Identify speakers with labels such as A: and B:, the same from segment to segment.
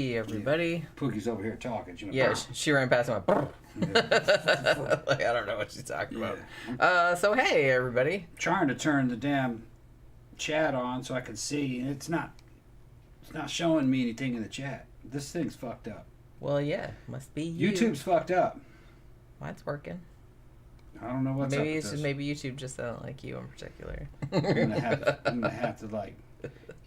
A: Hey, everybody.
B: Pookie's over here talking.
A: Yeah, she ran past and went, like, I don't know what she's talking about. So, hey, everybody.
B: Trying to turn the damn chat on so I can see, and it's not showing me anything in the chat. This thing's fucked up.
A: Well, yeah, must be you.
B: YouTube's fucked up.
A: Mine's working.
B: I don't know what's up with this.
A: Maybe YouTube just doesn't like you in particular.
B: I'm gonna have to like...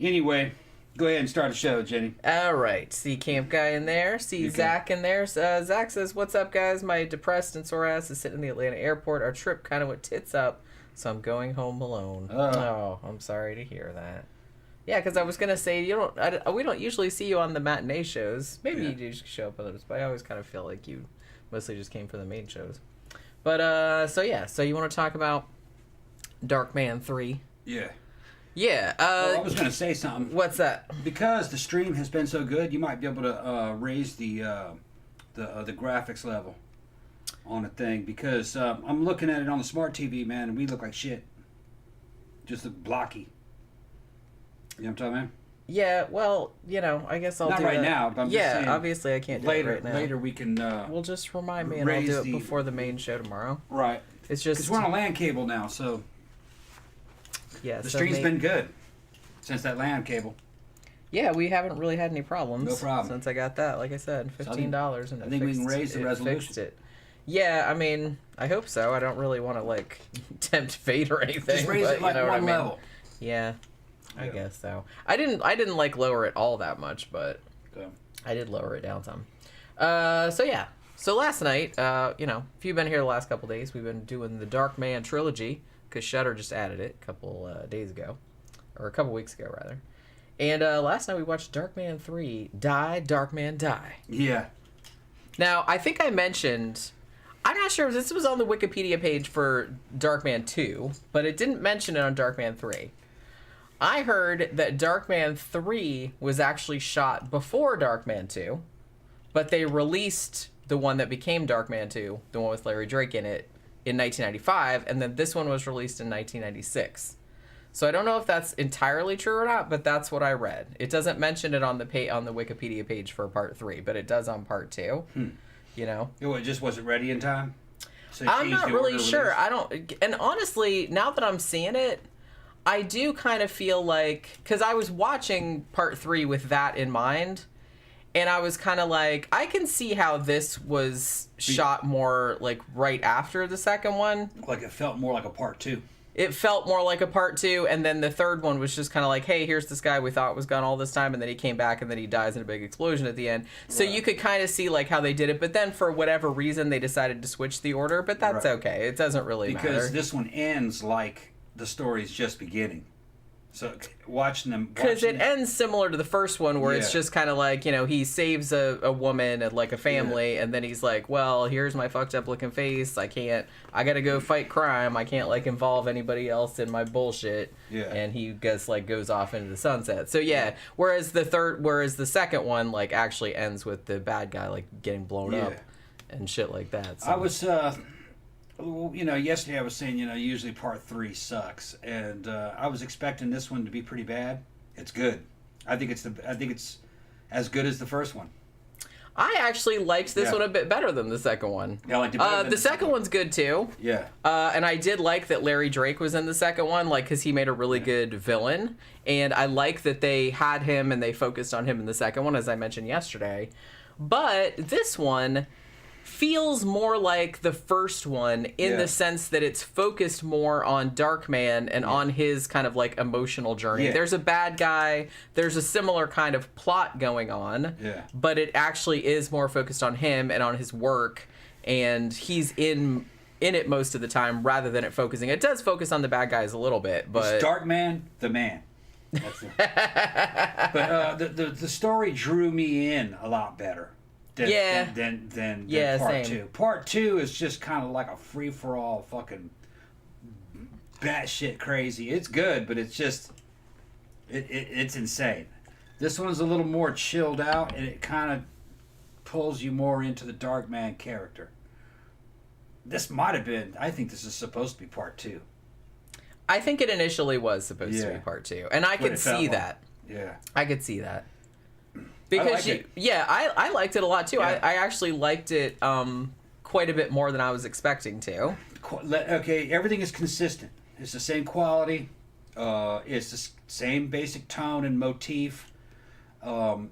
B: Anyway... Go ahead and start the show, Jenny.
A: All right. See Camp Guy in there. See Zach in there. Zach says, what's up, guys? My depressed and sore ass is sitting in the Atlanta airport. Our trip kind of went tits up, so I'm going home alone. Oh, I'm sorry to hear that. Yeah, because I was going to say, we don't usually see you on the matinee shows. Maybe you do show up on those, but I always kind of feel like you mostly just came for the main shows. But, so you want to talk about Darkman 3?
B: Yeah.
A: Yeah.
B: Well, I was going to say something.
A: What's that?
B: Because the stream has been so good, you might be able to raise the graphics level on a thing. Because I'm looking at it on the smart TV, man, and we look like shit. Just look blocky. You know what I'm talking about?
A: Yeah, well, I guess I'll do it.
B: Not right now, but I'm just saying.
A: Obviously I can't do it right now.
B: Later we can...
A: well, just remind me, and I'll do it before the main show tomorrow.
B: Right.
A: It's just...
B: Because we're on a LAN cable now, so...
A: Yeah,
B: the stream's been good since that LAN cable.
A: Yeah, we haven't really had any problems.
B: No problem.
A: Since I got that. Like I said, $15 and
B: I think we can raise the resolution.
A: Fixed it. Yeah, I mean, I hope so. I don't really want to tempt fate or anything.
B: Just raise it like one level.
A: Yeah, I guess so. I didn't lower it all that much, but I did lower it down some. So last night, if you've been here the last couple days, we've been doing the Darkman trilogy. Because Shudder just added it a couple days ago. Or a couple weeks ago, rather. And last night we watched Darkman 3, Die, Darkman, Die.
B: Yeah.
A: Now, I think I mentioned... I'm not sure if this was on the Wikipedia page for Darkman 2, but it didn't mention it on Darkman 3. I heard that Darkman 3 was actually shot before Darkman 2, but they released the one that became Darkman 2, the one with Larry Drake in it, in 1995, and then this one was released in 1996. So I don't know if that's entirely true or not, but that's what I read. It doesn't mention it on the Wikipedia page for Part 3, but it does on Part 2.
B: It just wasn't ready in time? So
A: I'm not really sure. And honestly, now that I'm seeing it, I do kind of feel like... Because I was watching Part 3 with that in mind... And I was kind of like, I can see how this was shot more, right after the second one.
B: Like it felt more like a part 2.
A: It felt more like a part 2, and then the third one was just kind of like, hey, here's this guy we thought was gone all this time, and then he came back, and then he dies in a big explosion at the end. So you could kind of see, how they did it, but then for whatever reason, they decided to switch the order, but that's okay. It doesn't really matter.
B: Because this one ends like the story's just beginning. So watching them...
A: Because it ends similar to the first one where it's just kind of like, he saves a woman and a family and then he's like, well, here's my fucked up looking face. I gotta go fight crime. I can't involve anybody else in my bullshit.
B: Yeah.
A: And he goes off into the sunset. So whereas the second one actually ends with the bad guy getting blown up and shit like that. So.
B: I was... yesterday I was saying, usually part 3 sucks, and I was expecting this one to be pretty bad. It's good. I think it's as good as the first one.
A: I actually liked this one a bit better than the second one.
B: Yeah, I liked it better.
A: The second one's good too.
B: Yeah.
A: And I did like that Larry Drake was in the second one, because he made a really good villain, and I like that they had him and they focused on him in the second one, as I mentioned yesterday. But this one feels more like the first one in the sense that it's focused more on Darkman and on his kind of emotional journey. Yeah. There's a bad guy, there's a similar kind of plot going on, but it actually is more focused on him and on his work, and he's in it most of the time rather than it focusing. It does focus on the bad guys a little bit, but...
B: It's Darkman, the man. That's it. But the story drew me in a lot better. Than part
A: same.
B: 2. Part 2 is just kind of like a free-for-all fucking batshit crazy. It's good, but it's just... It's insane. This one's a little more chilled out, and it kind of pulls you more into the Darkman character. This might have been... I think this is supposed to be part 2.
A: I think it initially was supposed to be part 2. And I could see that.
B: Yeah.
A: I could see that. Because I liked it a lot too.
B: Yeah.
A: I actually liked it quite a bit more than I was expecting to.
B: Okay, everything is consistent. It's the same quality. It's the same basic tone and motif.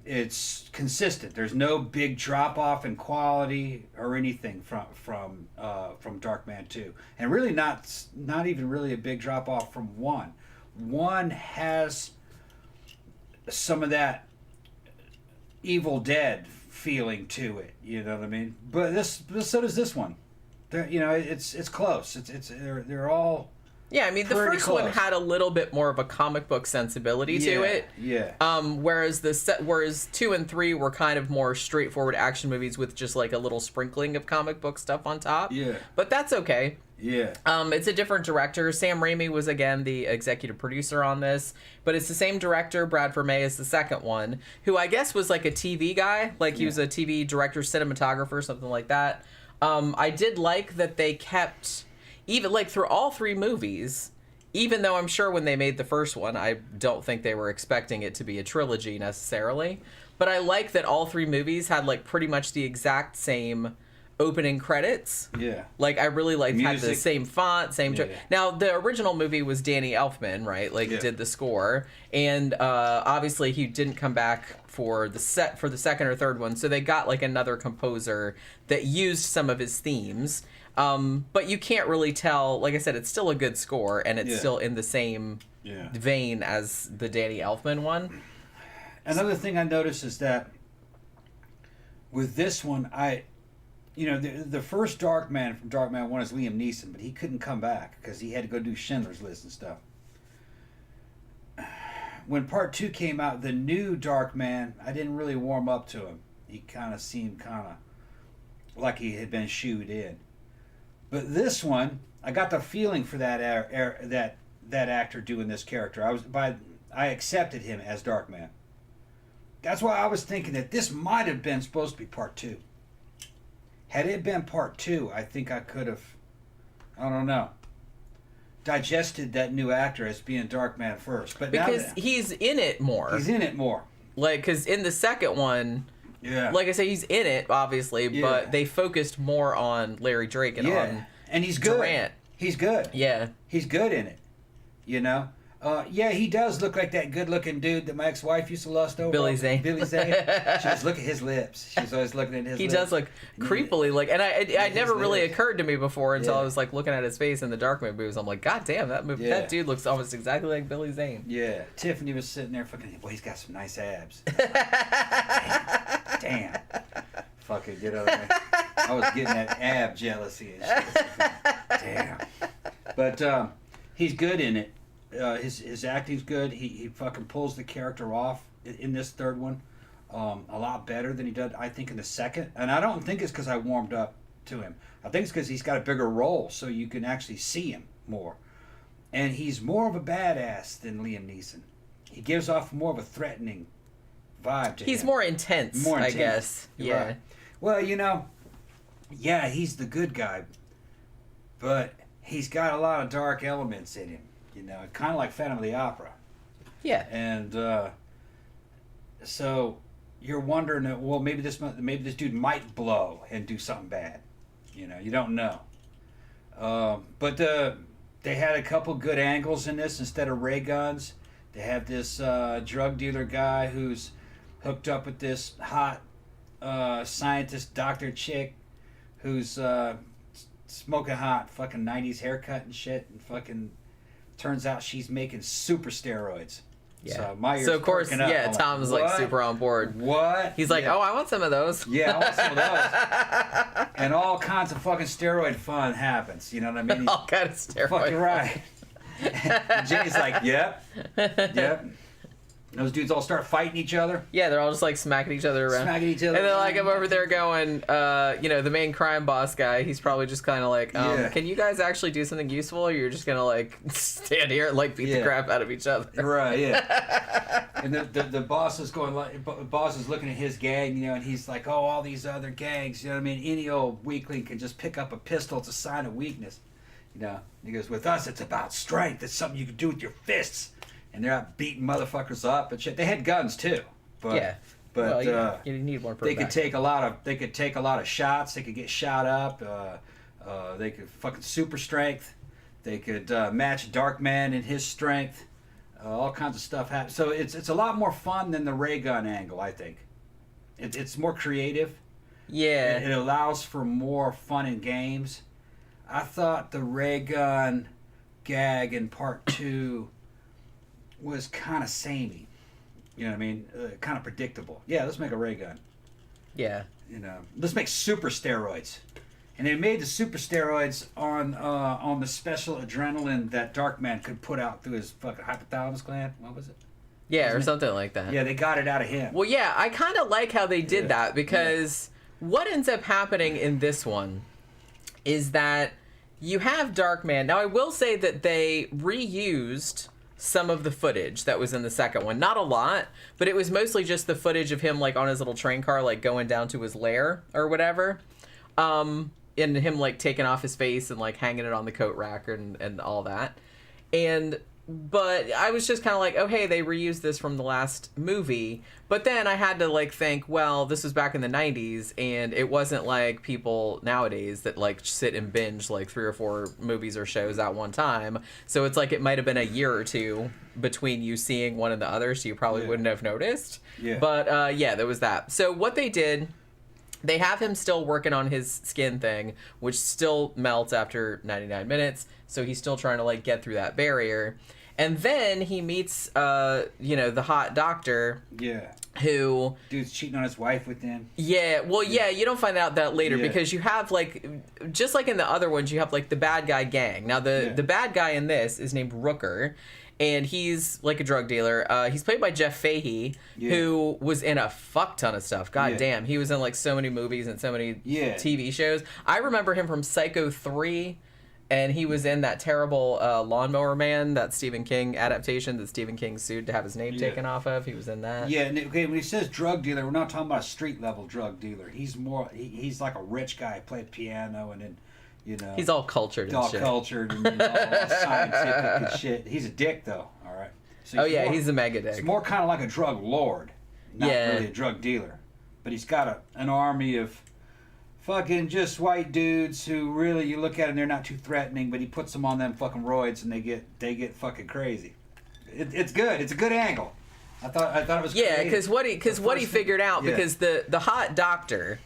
B: It's consistent. There's no big drop off in quality or anything from Darkman 2, and really not even really a big drop off from 1. 1 has some of that Evil Dead feeling to it. You know what I mean? But so does this one. It's close. They're all.
A: Yeah, I mean, the first
B: close.
A: one had a little bit more of a comic book sensibility to it.
B: Yeah.
A: Whereas 2 and 3 were kind of more straightforward action movies with just like a little sprinkling of comic book stuff on top.
B: Yeah.
A: But that's okay.
B: Yeah.
A: It's a different director. Sam Raimi was again the executive producer on this, but it's the same director, Bradford May, as the second one, who I guess was like a TV guy, like he was a TV director, cinematographer, something like that. I did like that they kept, even like through all 3 movies, even though I'm sure when they made the first one, I don't think they were expecting it to be a trilogy necessarily, but I like that all 3 movies had like pretty much the exact same opening credits.
B: Yeah.
A: Like, I really liked had the same font, same...
B: Yeah.
A: Now, the original movie was Danny Elfman, right? Like, did the score. And obviously, he didn't come back for the second or third one, so they got, like, another composer that used some of his themes. But you can't really tell... Like I said, it's still a good score, and it's still in the same vein as the Danny Elfman one.
B: Another thing I noticed is that with this one, the first Darkman from Darkman 1 is Liam Neeson, but he couldn't come back because he had to go do Schindler's List and stuff. When part 2 came out, the new Darkman, I didn't really warm up to him. He kind of seemed like he had been shooed in. But this one, I got the feeling for that actor doing this character. I accepted him as Darkman. That's why I was thinking that this might have been supposed to be part 2. Had it been part 2, I think I could have, I don't know, digested that new actor as being Darkman first. But
A: because he's in it more.
B: He's in it more.
A: Like, because in the second one, like I say, he's in it, obviously, but they focused more on Larry Drake and on
B: and he's good.
A: Durant.
B: He's good.
A: Yeah.
B: He's good in it, you know? He does look like that good-looking dude that my ex-wife used to lust over.
A: Billy Zane.
B: Billy Zane. She just look at his lips. She's always looking at his lips.
A: He does look creepily like, and I never really occurred to me before until I was like looking at his face in the Darkman movies. I'm like, God damn, that dude looks almost exactly like Billy Zane.
B: Yeah. Tiffany was sitting there fucking, boy, he's got some nice abs. Damn. Fucking, you know what I mean? I was getting that ab jealousy and shit. Damn. But he's good in it. His acting's good. He fucking pulls the character off in this third one a lot better than he did, I think, in the second. And I don't think it's because I warmed up to him. I think it's because he's got a bigger role, so you can actually see him more. And he's more of a badass than Liam Neeson. He gives off more of a threatening vibe to him.
A: He's more intense, I guess. Yeah.
B: Right. Well, he's the good guy, but he's got a lot of dark elements in him. Kind of like Phantom of the Opera.
A: Yeah.
B: And so you're wondering, well, maybe this dude might blow and do something bad. You don't know. But they had a couple good angles in this. Instead of ray guns, they have this drug dealer guy who's hooked up with this hot scientist doctor chick who's smoking hot fucking 90s haircut and shit, and fucking turns out she's making super steroids.
A: Yeah.
B: So
A: of course, Tom's like super on board.
B: What?
A: He's like, oh, I want some of those.
B: Yeah, I want some of those. And all kinds of fucking steroid fun happens. You know what I mean?
A: All kinds of steroid
B: fucking right. And Jenny's like, yep. Those dudes all start fighting each other.
A: Yeah, they're all just like smacking each other around.
B: And
A: then like I'm over there going, the main crime boss guy, he's probably just kind of like, can you guys actually do something useful, or you're just gonna like stand here and like beat the crap out of each other?
B: Right, yeah. And the boss is going like, boss is looking at his gang, and he's like, oh, all these other gangs, any old weakling can just pick up a pistol. It's a sign of weakness. And he goes, with us, it's about strength. It's something you can do with your fists. And they're out beating motherfuckers up and shit. They had guns too, but But
A: you need one per
B: they
A: back.
B: could take a lot of shots. They could get shot up. They could fucking super strength. They could match Darkman in his strength. All kinds of stuff happens. So it's a lot more fun than the ray gun angle, I think. It's more creative.
A: Yeah.
B: It allows for more fun in games. I thought the ray gun gag in part 2 was kind of samey. You know what I mean? Kind of predictable. Yeah, let's make a ray gun.
A: Yeah.
B: You know, let's make super steroids. And they made the super steroids on the special adrenaline that Darkman could put out through his fucking hypothalamus gland. What was it?
A: Yeah, or something like that.
B: Yeah, they got it out of him.
A: Well, yeah, I kind of like how they did that because what ends up happening in this one is that you have Darkman. Now, I will say that they reused some of the footage that was in the second one. Not a lot, but it was mostly just the footage of him, like, on his little train car, like, going down to his lair or whatever. And him, like, taking off his face and, like, hanging it on the coat rack and all that. But I was just kind of like, oh, hey, they reused this from the last movie. But then I had to, like, think, well, this was back in the 90s, and it wasn't like people nowadays that, like, sit and binge, like, 3 or 4 movies or shows at one time. So it's like it might have been a year or two between you seeing one and the other, so you probably wouldn't have noticed.
B: Yeah.
A: But, yeah, there was that. So what they did... They have him still working on his skin thing, which still melts after 99 minutes. So he's still trying to, like, get through that barrier. And then he meets, the hot doctor.
B: Yeah.
A: Who...
B: Dude's cheating on his wife with him.
A: Yeah, well, yeah, you don't find out that later because you have, like... Just like in the other ones, you have, like, the bad guy gang. Now, the bad guy in this is named Rooker. And he's, like, a drug dealer. He's played by Jeff Fahey, who was in a fuck ton of stuff. God damn. He was in, like, so many movies and so many TV shows. I remember him from Psycho 3, and he was in that terrible Lawnmower Man, that Stephen King adaptation that Stephen King sued to have his name taken off of. He was in that.
B: Yeah, and okay, when he says drug dealer, we're not talking about a street-level drug dealer. He's more... He's like a rich guy, played piano, and then... You know,
A: he's all cultured and shit.
B: All scientific and shit. He's a dick, though. All right. So
A: he's a mega dick.
B: He's more kind of like a drug lord, not really a drug dealer. But he's got an army of fucking just white dudes who really, you look at them, they're not too threatening, but he puts them on them fucking roids and they get fucking crazy. It's good. It's a good angle. I thought it was
A: because what he figured out because the hot doctor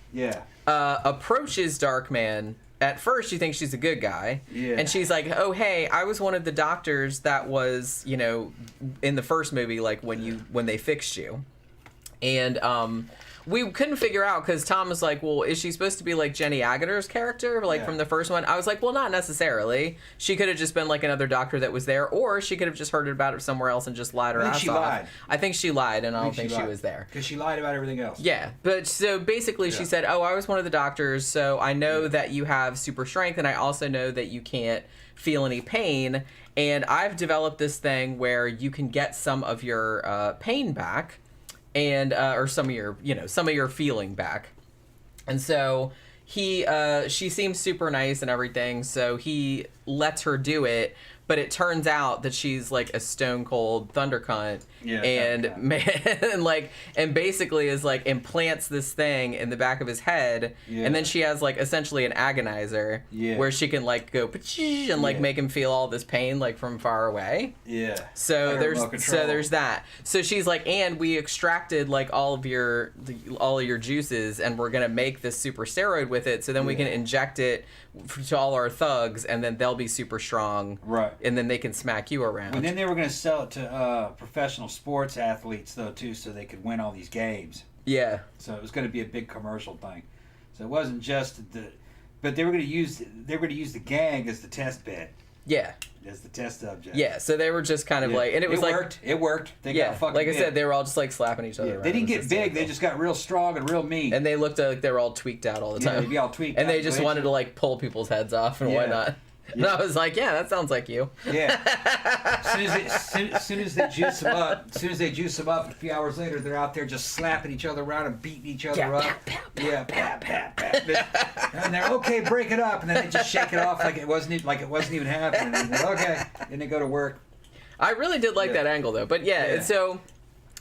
A: approaches Darkman. At first, you think she's a good guy. Yeah. And she's like, oh, hey, I was one of the doctors that was, in the first movie, like, when they fixed you. And we couldn't figure out, because Tom was like, well, is she supposed to be, like, Jenny Aguilar's character, like, from the first one? I was like, well, not necessarily. She could have just been, like, another doctor that was there, or she could have just heard about it somewhere else and just lied her ass off. I think she lied, and I don't think she was there.
B: Because she lied about everything else.
A: Yeah, but so basically she said, oh, I was one of the doctors, so I know that you have super strength, and I also know that you can't feel any pain, and I've developed this thing where you can get some of your pain back, and or some of your feeling back. And so she seems super nice and everything, so he lets her do it, but it turns out that she's like a stone cold thunder cunt, and basically is like implants this thing in the back of his head, and then she has like essentially an agonizer where she can like go and like make him feel all this pain like from far away. Yeah. So there's that. So she's like, and we extracted like all of your juices, and we're gonna make this super steroid with it, so then we can inject it to all our thugs, and then they'll be super strong. Right. And then they can smack you around.
B: And then they were going to sell it to professional sports athletes, though, too, so they could win all these games. Yeah. So it was going to be a big commercial thing. So it wasn't just but they were going to use the gang as the test bed. Yeah. As the test subject.
A: Yeah, so they were just kind of like, and it
B: worked. It worked. They got fucking
A: like
B: big.
A: I said, they were all just like slapping each other around.
B: They didn't get big. They just got real strong and real mean.
A: And they looked like they were all tweaked out all the time.
B: They'd be all tweaked
A: and they just wanted to like pull people's heads off and whatnot. And I was like, yeah, that sounds like you. Yeah.
B: As soon as they juice them up, a few hours later, they're out there just slapping each other around and beating each other up. And they're okay, break it up, and then they just shake it off like it wasn't even happening. And they're, okay, and they go to work.
A: I really did like that angle though, but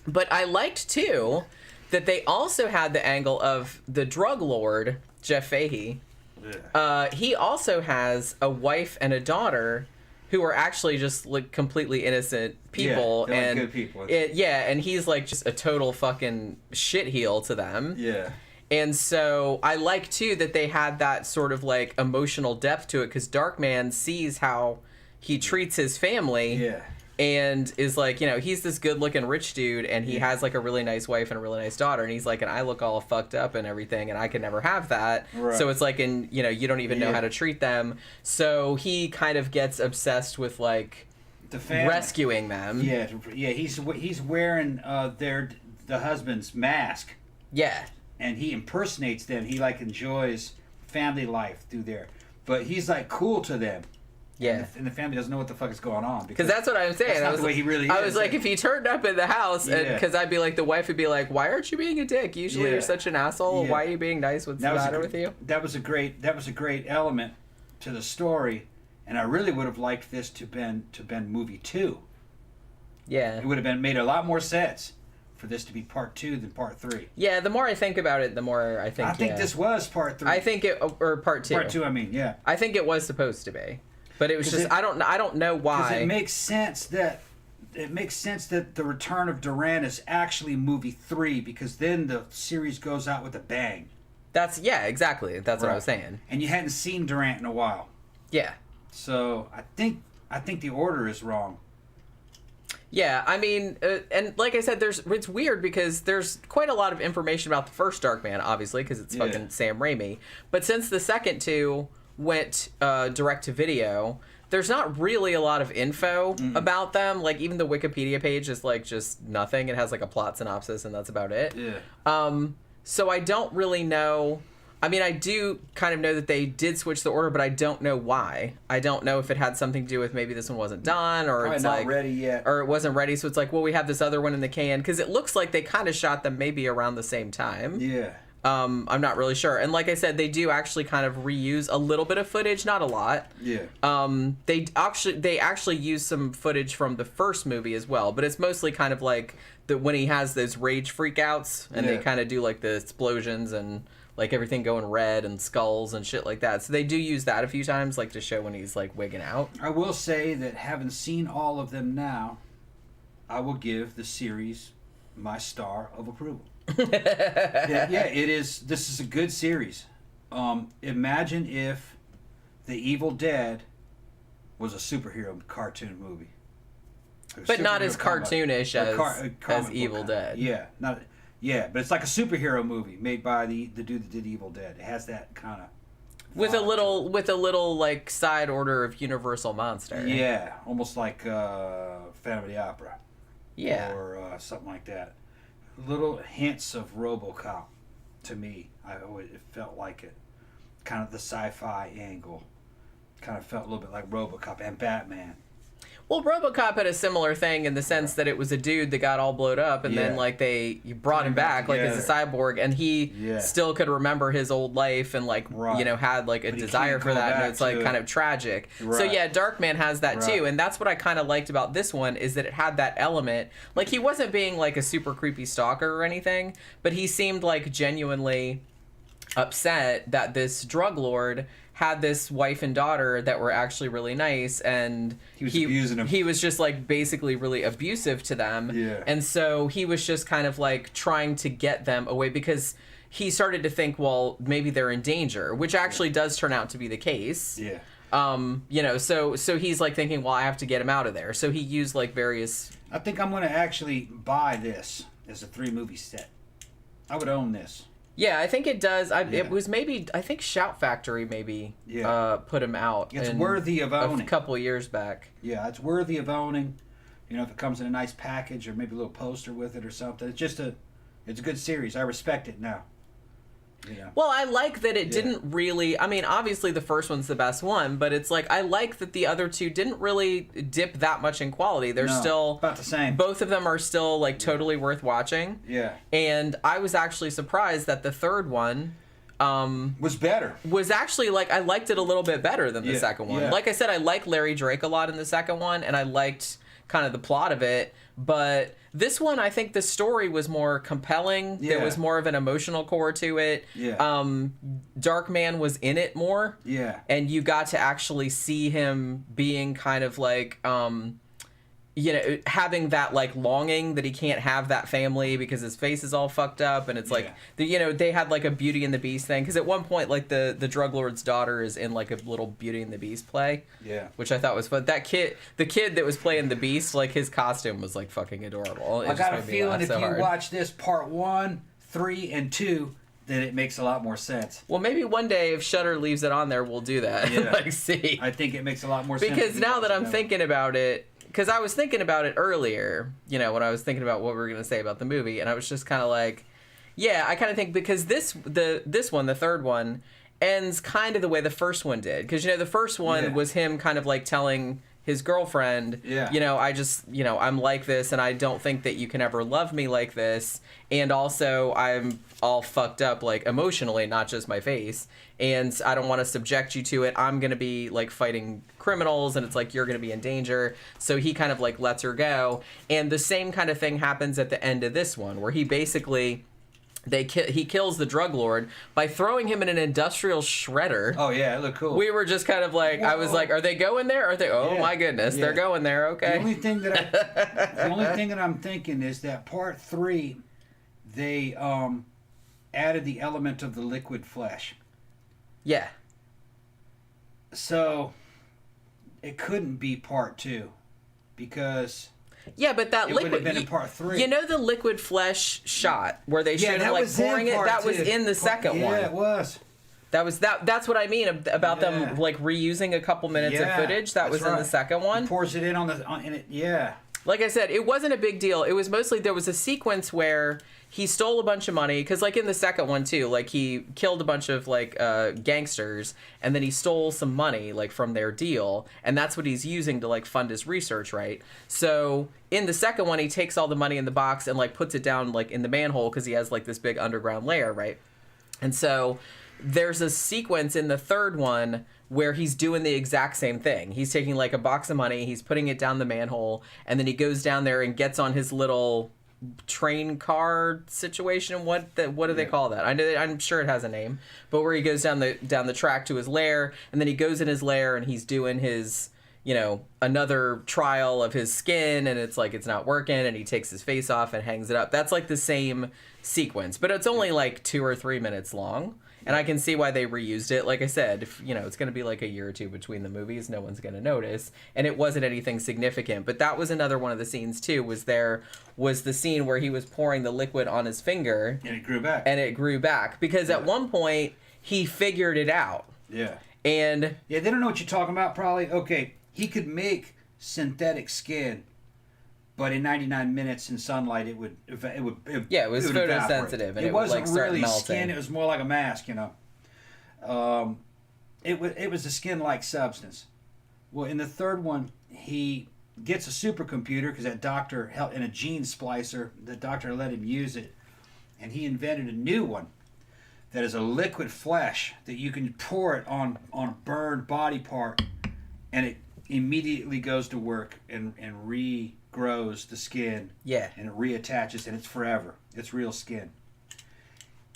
A: but I liked too that they also had the angle of the drug lord, Jeff Fahey. Yeah. He also has a wife and a daughter who are actually just like completely innocent people.
B: Yeah,
A: and
B: like good people.
A: And he's like just a total fucking shitheel to them.
B: Yeah.
A: And so I like, too, that they had that sort of, like, emotional depth to it, because Darkman sees how he treats his family.
B: Yeah.
A: And is like, you know, he's this good-looking rich dude, and he has, like, a really nice wife and a really nice daughter, and he's like, and I look all fucked up and everything, and I can never have that. Right. So it's like, and, you know, you don't even know how to treat them. So he kind of gets obsessed with, like,
B: the family.
A: Rescuing them.
B: Yeah, he's wearing the husband's mask.
A: Yeah.
B: And he impersonates them. He like enjoys family life through there, but he's like cool to them.
A: Yeah,
B: and the family doesn't know what the fuck is going on
A: because that's what I'm saying.
B: That's not the way he really is.
A: I was like, if he turned up in the house, because I'd be like, the wife would be like, "Why aren't you being a dick? Usually you're such an asshole. Why are you being nice? What's the matter with you?"
B: That was a great element to the story, and I really would have liked this to been movie 2.
A: Yeah,
B: it would have made a lot more sense for this to be part 2 than part 3.
A: Yeah, the more I think about it, the more I think.
B: I think this was part 3.
A: I think it or part 2.
B: Part 2, I mean, yeah.
A: I think it was supposed to be, but it was just I don't know why.
B: Because it makes sense that the return of Darren is actually movie 3, because then the series goes out with a bang.
A: Exactly. That's what I was saying.
B: And you hadn't seen Durant in a while.
A: Yeah.
B: So I think the order is wrong.
A: Yeah, I mean, and like I said, it's weird because there's quite a lot of information about the first Darkman, obviously, because it's fucking Sam Raimi. But since the second 2 went direct to video, there's not really a lot of info about them. Like, even the Wikipedia page is like just nothing. It has like a plot synopsis, and that's about it.
B: Yeah.
A: So I don't really know. I mean, I do kind of know that they did switch the order, but I don't know why. I don't know if it had something to do with maybe this one wasn't done, or
B: probably
A: it's
B: not
A: like
B: ready yet,
A: or it wasn't ready. So it's like, well, we have this other one in the can, because it looks like they kind of shot them maybe around the same time.
B: Yeah.
A: I'm not really sure. And like I said, they do actually kind of reuse a little bit of footage, not a lot.
B: Yeah.
A: They actually use some footage from the first movie as well, but it's mostly kind of like when he has those rage freakouts, and they kind of do like the explosions and like everything going red and skulls and shit like that. So they do use that a few times, like to show when he's like wigging out.
B: I will say that having seen all of them now, I will give the series my star of approval. It is. This is a good series. Imagine if The Evil Dead was a superhero cartoon movie.
A: But not as cartoonish as Evil Dead.
B: Yeah, not. Yeah, but it's like a superhero movie made by the dude that did Evil Dead. It has that kind of
A: with a little like side order of Universal Monster.
B: Yeah, almost like Phantom of the Opera.
A: Yeah,
B: or something like that. Little hints of RoboCop to me. It felt like it. Kind of the sci-fi angle. Kind of felt a little bit like RoboCop and Batman.
A: Well, RoboCop had a similar thing in the sense that it was a dude that got all blowed up, and then like you brought him back like as a cyborg, and he still could remember his old life and like you know had like a desire for that, and it's like kind of tragic. Right. So yeah, Darkman has that too, and that's what I kind of liked about this one is that it had that element. Like he wasn't being like a super creepy stalker or anything, but he seemed like genuinely upset that this drug lord had this wife and daughter that were actually really nice, and
B: he was abusing them.
A: He was just like basically really abusive to them.
B: Yeah.
A: And so he was just kind of like trying to get them away because he started to think, well, maybe they're in danger, which actually does turn out to be the case.
B: Yeah.
A: You know, so he's like thinking, well, I have to get him out of there. So he used like various.
B: I think I'm going to actually buy this as a 3-movie set. I would own this.
A: Yeah, I think it does. It was maybe, I think Shout Factory maybe put him out.
B: It's worthy of owning.
A: A couple years back.
B: Yeah, it's worthy of owning. You know, if it comes in a nice package or maybe a little poster with it or something. It's a good series. I respect it now. You know.
A: Well, I like that it didn't really... I mean, obviously the first one's the best one, but it's like, I like that the other two didn't really dip that much in quality. They're still...
B: about the same.
A: Both of them are still, like, totally worth watching.
B: Yeah.
A: And I was actually surprised that the third one...
B: was better.
A: Was actually, like, I liked it a little bit better than the second one.
B: Yeah.
A: Like I said, I like Larry Drake a lot in the second one, and I liked... kind of the plot of it. But this one, I think the story was more compelling.
B: Yeah.
A: There was more of an emotional core to it.
B: Yeah.
A: Darkman was in it more.
B: Yeah.
A: And you got to actually see him being kind of like, you know, having that like longing that he can't have that family because his face is all fucked up, and it's like you know, they had like a Beauty and the Beast thing, because at one point like the drug lord's daughter is in like a little Beauty and the Beast play, which I thought was fun. That kid, the kid that was playing the Beast, like his costume was like fucking adorable.
B: I got a feeling if you watch this part 1, 3, and 2, then it makes a lot more sense.
A: Well, maybe one day if Shudder leaves it on there, we'll do that. Like, see,
B: I think it makes a lot more sense
A: because now that I'm thinking about it. Because I was thinking about it earlier, you know, when I was thinking about what we were going to say about the movie, and I was just kind of like, yeah, I kind of think because this one, the third one, ends kind of the way the first one did. Because, you know, the first one was him kind of like telling his girlfriend, you know, I just, you know, I'm like this, and I don't think that you can ever love me like this, and also I'm all fucked up, like, emotionally, not just my face, and I don't want to subject you to it. I'm going to be, like, fighting criminals, and it's like, you're going to be in danger. So he kind of, like, lets her go, and the same kind of thing happens at the end of this one, where he basically... he kills the drug lord by throwing him in an industrial shredder.
B: Oh yeah, it looked cool.
A: We were just kind of like, I was like, are they going there? Are they? Oh my goodness, they're going there. Okay.
B: The only thing that I'm thinking is that part 3, they added the element of the liquid flesh.
A: Yeah.
B: So it couldn't be part 2 because.
A: Yeah, but that
B: it
A: liquid
B: would have been in part 3.
A: You know the liquid flesh shot where they showed him like pouring it. That was in the second one.
B: Yeah, it was.
A: That's what I mean about them like reusing a couple minutes of footage. That was in the second one.
B: He pours it in in it. Yeah.
A: Like I said, it wasn't a big deal. It was mostly there was a sequence where he stole a bunch of money, because like in the second one too, like he killed a bunch of like gangsters, and then he stole some money like from their deal, and that's what he's using to like fund his research, right? So in the second one, he takes all the money in the box and like puts it down like in the manhole, because he has like this big underground layer, right? And so there's a sequence in the third one where he's doing the exact same thing. He's taking like a box of money, he's putting it down the manhole, and then he goes down there and gets on his little train car situation. What do they call that? I'm sure it has a name, but where he goes down the track to his lair, and then he goes in his lair and he's doing his, you know, another trial of his skin, and it's like it's not working, and he takes his face off and hangs it up. That's like the same sequence, but it's only like 2 or 3 minutes long. And I can see why they reused it. Like I said, if, you know, it's going to be like a year or two between the movies. No one's going to notice. And it wasn't anything significant. But that was another one of the scenes, too, was the scene where he was pouring the liquid on his finger.
B: And it grew back.
A: Because at one point, he figured it out.
B: Yeah.
A: And...
B: yeah, they don't know what you're talking about, probably. Okay, he could make synthetic skin, but in 99 minutes in sunlight, it would
A: was photosensitive, and it
B: wasn't
A: would like start
B: really
A: melting.
B: Skin. It was more like a mask, you know. It was a skin-like substance. Well, in the third one, he gets a supercomputer because that doctor in a gene splicer. The doctor let him use it, and he invented a new one that is a liquid flesh that you can pour it on a burned body part, and it immediately goes to work and regrows the skin.
A: Yeah.
B: And it reattaches, and it's forever. It's real skin.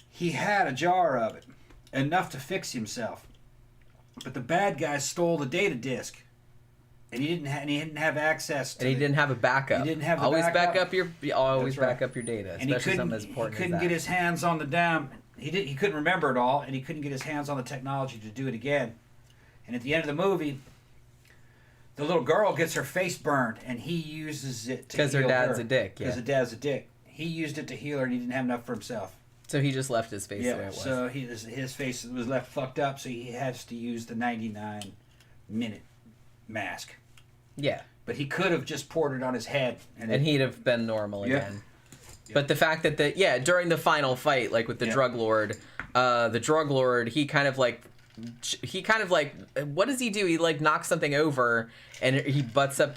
B: He had a jar of it, enough to fix himself. But the bad guy stole the data disk. And he didn't have access to it.
A: And he didn't have a backup.
B: He didn't have the
A: always
B: backup.
A: back up your data,
B: and
A: especially something as important as that.
B: He couldn't get his hands on the damn. He couldn't remember it all, and he couldn't get his hands on the technology to do it again. And at the end of the movie, the little girl gets her face burned, and he uses it to heal her.
A: Because her dad's a dick, yeah.
B: Because her dad's a dick. He used it to heal her, and he didn't have enough for himself.
A: So he just left his face the way it was.
B: So his face was left fucked up, so he has to use the 99-minute mask.
A: Yeah.
B: But he could have just poured it on his head.
A: And he'd have been normal again. Yeah. But the fact that, during the final fight, like with the drug lord, he kind of like, what does he do? He like knocks something over, and he busts up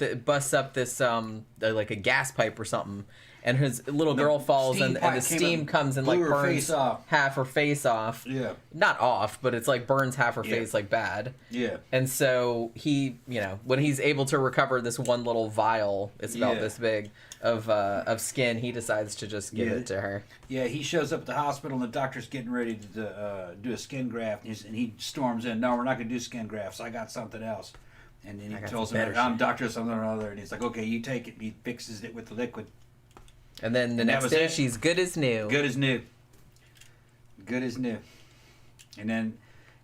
A: this like a gas pipe or something, and his little girl falls, and the steam comes and like burns half her face off.
B: Yeah.
A: Not off, but it's like burns half her face like bad.
B: Yeah.
A: And so he, when he's able to recover this one little vial, it's about this big, of skin, he decides to just give it to her.
B: Yeah, he shows up at the hospital and the doctor's getting ready to do a skin graft, and he storms in. No, we're not going to do skin grafts. I got something else. And then he tells him, I'm doctor something or other, and he's like, okay, you take it. And he fixes it with the liquid.
A: And then the next day, she's good as new.
B: Good as new. Good as new. And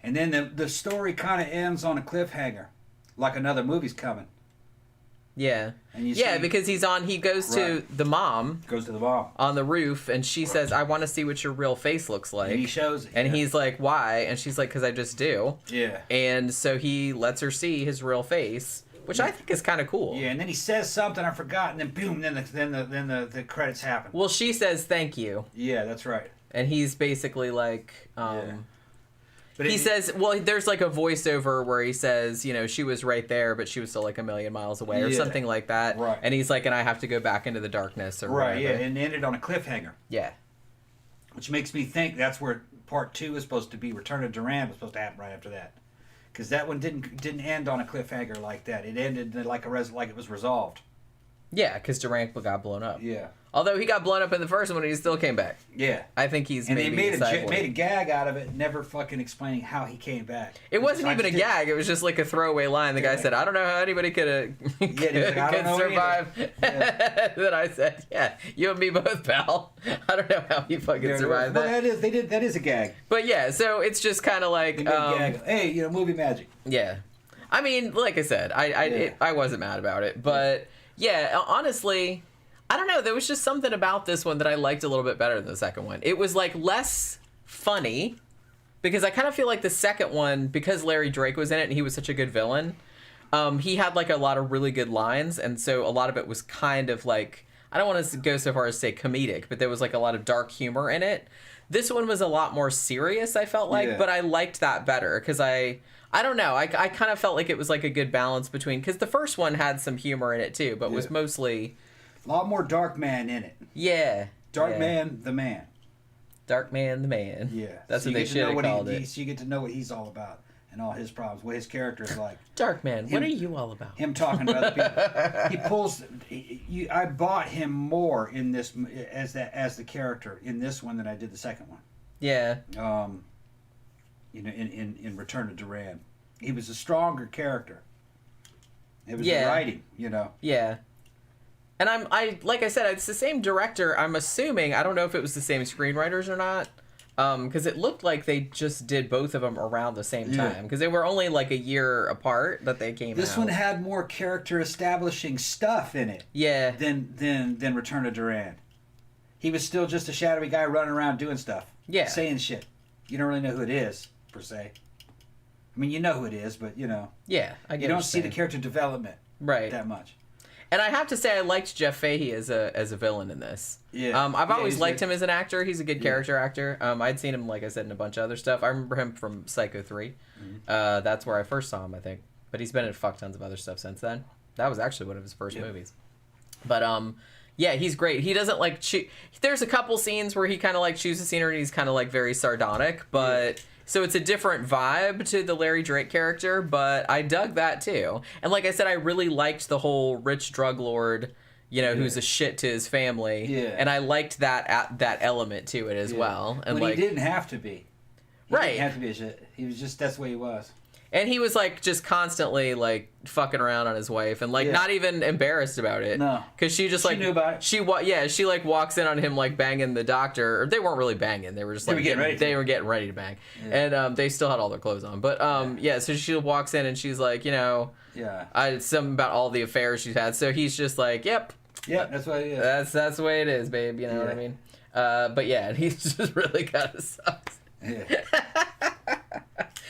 B: then the story kind of ends on a cliffhanger, like another movie's coming.
A: Yeah. Because he goes to the mom.
B: Goes to the mom.
A: On the roof, and she says, I want to see what your real face looks like.
B: And he shows it.
A: And he's like, why? And she's like, because I just do.
B: Yeah.
A: And so he lets her see his real face, which I think is kind of cool.
B: Yeah, and then he says something I forgot, and then boom, then the credits happen.
A: Well, she says thank you.
B: Yeah, that's right.
A: And he's basically like, But he says, well, there's like a voiceover where he says, she was right there, but she was still like a million miles away or something like that.
B: Right.
A: And he's like, and I have to go back into the darkness or
B: whatever.
A: Right,
B: yeah, and ended on a cliffhanger.
A: Yeah.
B: Which makes me think that's where part 2 is supposed to be. Return of Duran was supposed to happen right after that. Because that one didn't end on a cliffhanger like that. It ended like it was resolved.
A: Yeah, because Durant got blown up.
B: Yeah.
A: Although he got blown up in the first one, and he still came back.
B: Yeah.
A: I think he's
B: and they made a gag out of it, never fucking explaining how he came back.
A: It wasn't even a gag. It was just like a throwaway line. The guy said, I don't know how anybody could survive. Yeah. Then I said, yeah, you and me both, pal. I don't know how he fucking survived that.
B: Well, that is a gag.
A: But yeah, so it's just kind of like...
B: gag. Hey, movie magic.
A: Yeah. I mean, like I said, I wasn't mad about it. But yeah, honestly... I don't know. There was just something about this one that I liked a little bit better than the second one. It was like less funny because I kind of feel like the second one, because Larry Drake was in it and he was such a good villain, he had like a lot of really good lines. And so a lot of it was kind of like, I don't want to go so far as to say comedic, but there was like a lot of dark humor in it. This one was a lot more serious, I felt like, but I liked that better because I don't know. I kind of felt like it was like a good balance between, because the first one had some humor in it too, but was mostly...
B: A lot more Darkman in it.
A: Yeah.
B: Darkman, the man.
A: Darkman, the man.
B: Yeah.
A: That's what they should have called it.
B: So you get to know what he's all about and all his problems, what his character is like.
A: Darkman, what are you all about?
B: Him talking to other people. He pulls... I bought him more in this as the character in this one than I did the second one.
A: Yeah.
B: In Return of Duran. He was a stronger character. It was the writing,
A: Yeah. And I like I said, it's the same director. I'm assuming, I don't know if it was the same screenwriters or not, because it looked like they just did both of them around the same time, because they were only like a year apart that they came out.
B: This one had more character establishing stuff in it.
A: Yeah.
B: Than Return of Duran. He was still just a shadowy guy running around doing stuff.
A: Yeah.
B: Saying shit. You don't really know who it is, per se. I mean, you know who it is, but
A: Yeah, I get
B: you don't see the character development that much.
A: And I have to say, I liked Jeff Fahey as a villain in this.
B: Yeah.
A: I've always liked him as an actor. He's a good character actor. I'd seen him, like I said, in a bunch of other stuff. I remember him from Psycho 3. Mm-hmm. That's where I first saw him, I think. But he's been in fuck tons of other stuff since then. That was actually one of his first movies. But yeah, he's great. He doesn't like there's a couple scenes where he kind of like chews a scenery and he's kind of like very sardonic, but so it's a different vibe to the Larry Drake character, but I dug that too. And like I said, I really liked the whole rich drug lord, who's a shit to his family. Yeah. And I liked that element to it as well. And
B: but he didn't have to be. He didn't have to be a shit. He was just, that's the way he was.
A: And he was like just constantly like fucking around on his wife and like not even embarrassed about it.
B: No,
A: because she just like
B: she knew about it.
A: She like walks in on him like banging the doctor. Or they weren't really banging. They were just like they were getting ready to bang, and they still had all their clothes on. But so she walks in and she's like, something about all the affairs she's had. So he's just like, yep,
B: that's what it is.
A: That's the way it is, babe. You know what I mean? But yeah, he's just really kind of sucks.
B: Yeah.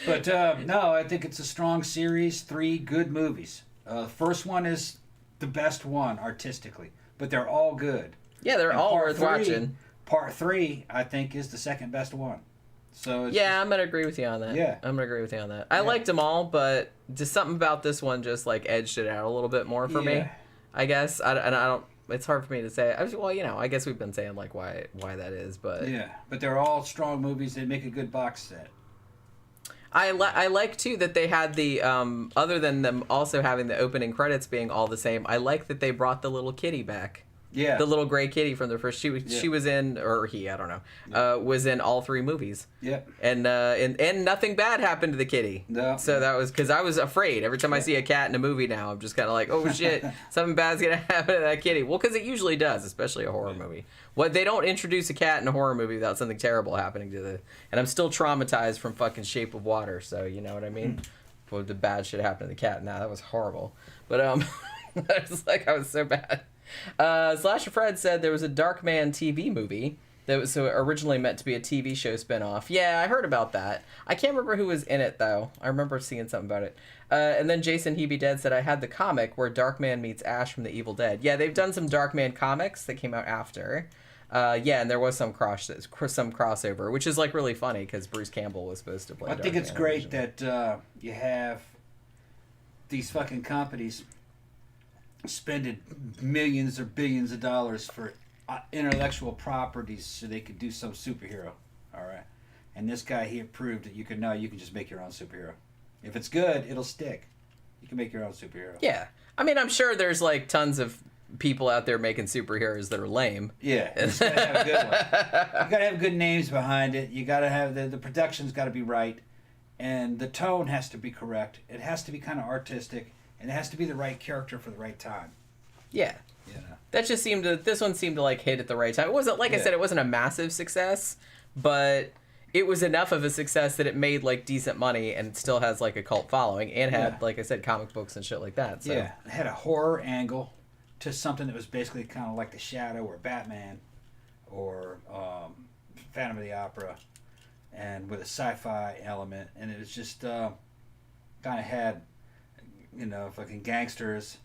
B: But no, I think it's a strong series. 3 good movies. The first one is the best one artistically, but they're all good.
A: Yeah, they're all worth watching.
B: Part 3, I think, is the second best one. So
A: I'm gonna agree with you on that.
B: Yeah,
A: I'm gonna agree with you on that. I liked them all, but just something about this one just like edged it out a little bit more for me. I guess I don't. it's hard for me to say. Well, I guess we've been saying like why that is, but
B: yeah, but they're all strong movies. They make a good box set.
A: I like too that they had the other than them also having the opening credits being all the same. I like that they brought the little kitty back.
B: Yeah,
A: the little gray kitty from the first. She was in, or he, I don't know, was in all 3 movies.
B: Yep.
A: And nothing bad happened to the kitty.
B: No.
A: So that was because I was afraid every time I see a cat in a movie now. I'm just kind of like, oh shit, something bad's gonna happen to that kitty. Well, because it usually does, especially a horror movie. What they don't introduce a cat in a horror movie without something terrible happening to the. And I'm still traumatized from fucking Shape of Water. So you know what I mean. Well, the bad shit happened to the cat. Nah, that was horrible. But I was so bad. Slasher Fred said there was a Darkman TV movie that was originally meant to be a TV show spinoff. Yeah, I heard about that. I can't remember who was in it though. I remember seeing something about it. And then Jason He Be Dead said I had the comic where Darkman meets Ash from The Evil Dead. Yeah, they've done some Darkman comics that came out after. Yeah, and there was some crossover, which is like really funny because Bruce Campbell was supposed to play.
B: I think it's great that you have these fucking companies spending millions or billions of dollars for intellectual properties so they could do some superhero. All right, and this guy here proved that you can just make your own superhero. If it's good, it'll stick. You can make your own superhero.
A: Yeah, I mean, I'm sure there's like tons of people out there making superheroes that are lame.
B: Yeah, you just gotta have a good one. You gotta have good names behind it. You gotta have the production's got to be right, and the tone has to be correct. It has to be kind of artistic. And it has to be the right character for the right time.
A: Yeah. This one seemed to like hit at the right time. It wasn't, like I said, it wasn't a massive success, but it was enough of a success that it made like decent money and still has like a cult following and had, like I said, comic books and shit like that. So.
B: Yeah. It had a horror angle to something that was basically kind of like The Shadow or Batman or Phantom of the Opera, and with a sci-fi element. And it was just kind of had... fucking gangsters,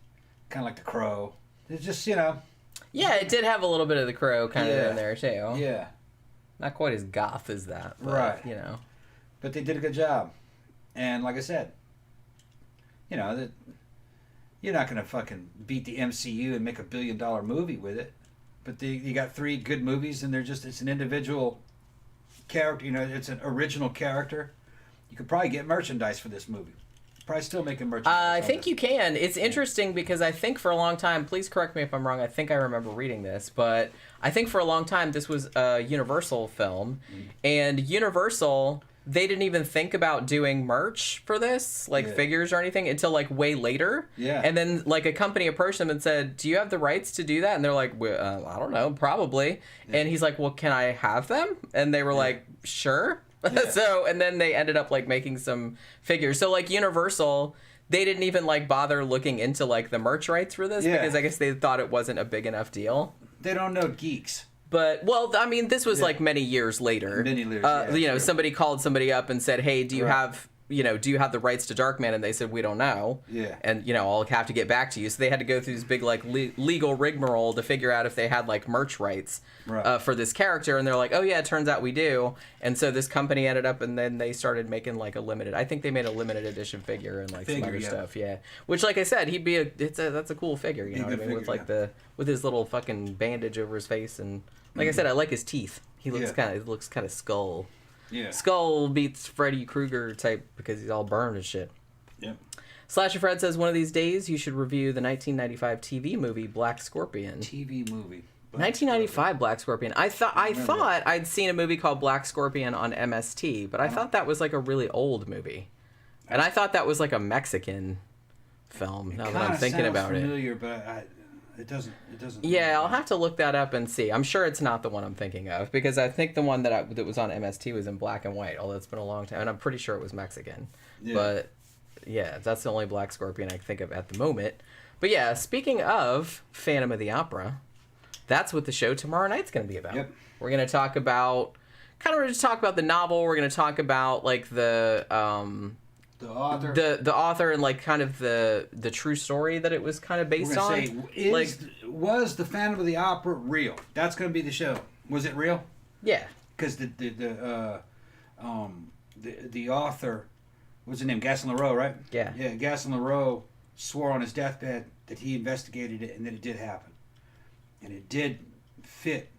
B: kind of like The Crow. It's just, Yeah,
A: it did have a little bit of The Crow kind of in there, too.
B: Yeah.
A: Not quite as goth as that, but,
B: right. But they did a good job. And like I said, that you're not going to fucking beat the MCU and make a $1 billion movie with it. But you got 3 good movies, and it's an individual character, it's an original character. You could probably get merchandise for this movie. Probably still making merchandise.
A: I think you can. It's interesting because I think for a long time, please correct me if I'm wrong, I think I remember reading this, but I think for a long time this was a Universal film, and Universal, they didn't even think about doing merch for this, like figures or anything, until like way later.
B: Yeah.
A: And then like a company approached them and said, do you have the rights to do that? And they're like, well, I don't know, probably. Yeah. And he's like, well, can I have them? And they were like, sure. Yeah. So, and then they ended up like making some figures. So like Universal, they didn't even like bother looking into like the merch rights for this because I guess they thought it wasn't a big enough deal.
B: They don't know geeks.
A: But, well, I mean, this was like many years later.
B: Many years,
A: somebody called somebody up and said, hey, do you have the rights to Darkman? And they said, we don't know.
B: Yeah.
A: And, I'll have to get back to you. So they had to go through this big, like, legal rigmarole to figure out if they had, like, merch rights for this character. And they're like, oh, yeah, it turns out we do. And so this company ended up, and then they started making, like, I think they made a limited edition figure and, like, some other stuff. Yeah. Which, like I said, that's a cool figure, you know what I mean? With, with his little fucking bandage over his face. And, like I said, I like his teeth. He looks kind of skull. Yeah. Skull beats Freddy Krueger type because he's all burned and shit.
B: Yep.
A: Slasher Fred says one of these days you should review the 1995 TV movie Black Scorpion.
B: TV movie.
A: 1995 Black Scorpion. I thought I'd seen a movie called Black Scorpion on MST, but I thought that was like a really old movie, and I thought that was like a Mexican film. Now that I'm thinking about
B: familiar, but it doesn't.
A: Yeah, I'll have to look that up and see. I'm sure it's not the one I'm thinking of because I think the one that was on MST was in black and white. Although it's been a long time, and I'm pretty sure it was Mexican. Yeah. But yeah, that's the only Black Scorpion I can think of at the moment. But yeah, speaking of Phantom of the Opera, that's what the show tomorrow night's going to be about.
B: Yep.
A: We're going to talk about the novel. We're going to talk about like the author, the author, and like kind of the true story that it was kind of based on.
B: Was the Phantom of the Opera real? That's going to be the show. Was it real?
A: Yeah.
B: Because the author, what's his name? Gaston Leroux, right?
A: Yeah.
B: Yeah. Gaston Leroux swore on his deathbed that he investigated it and that it did happen. and it did fit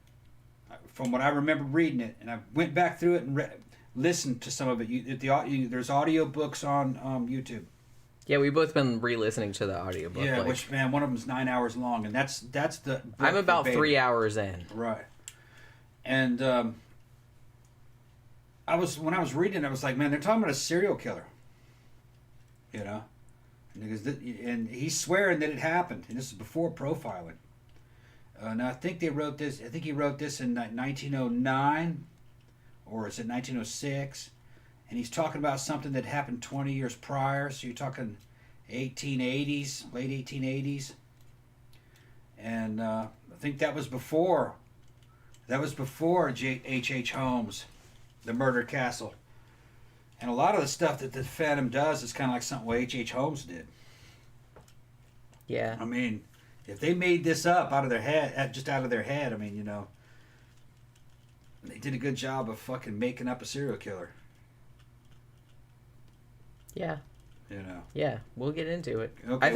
B: from what I remember reading it. And I went back through it and listened to some of it. There's audio books on YouTube.
A: Yeah, we've both been re-listening to the audiobook.
B: Yeah, which, man, one of them's 9 hours long, and that's the.
A: I'm about 3 hours in.
B: Right, and when I was reading, I was like, man, they're talking about a serial killer. You know, and he's swearing that it happened, and this is before profiling. Now I think he wrote this in 1909, or is it 1906? And he's talking about something that happened 20 years prior. So you're talking 1880s, late 1880s. And I think that was before H.H. Holmes, The Murder Castle. And a lot of the stuff that the Phantom does is kind of like something H.H. Holmes did.
A: Yeah.
B: I mean, if they made this up out of their head, I mean, you know, they did a good job of fucking making up a serial killer.
A: Yeah.
B: You know.
A: Yeah, we'll get into it.
B: Okay,
A: I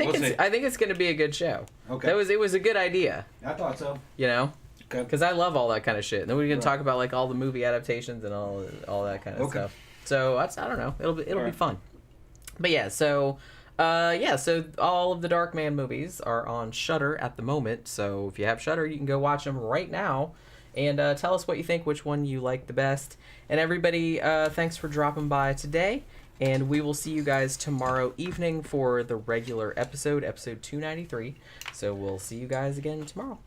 A: think it's going to be a good show.
B: Okay.
A: It was a good idea.
B: I thought so.
A: You know,
B: Okay.
A: because I love all that kind of shit. And then we're going to talk about like all the movie adaptations and all that kind of stuff. So I don't know. It'll be fun. But yeah, so all of the Darkman movies are on Shudder at the moment. So if you have Shudder, you can go watch them right now. And tell us what you think, which one you like the best. And everybody, thanks for dropping by today. And we will see you guys tomorrow evening for the regular episode 293. So we'll see you guys again tomorrow.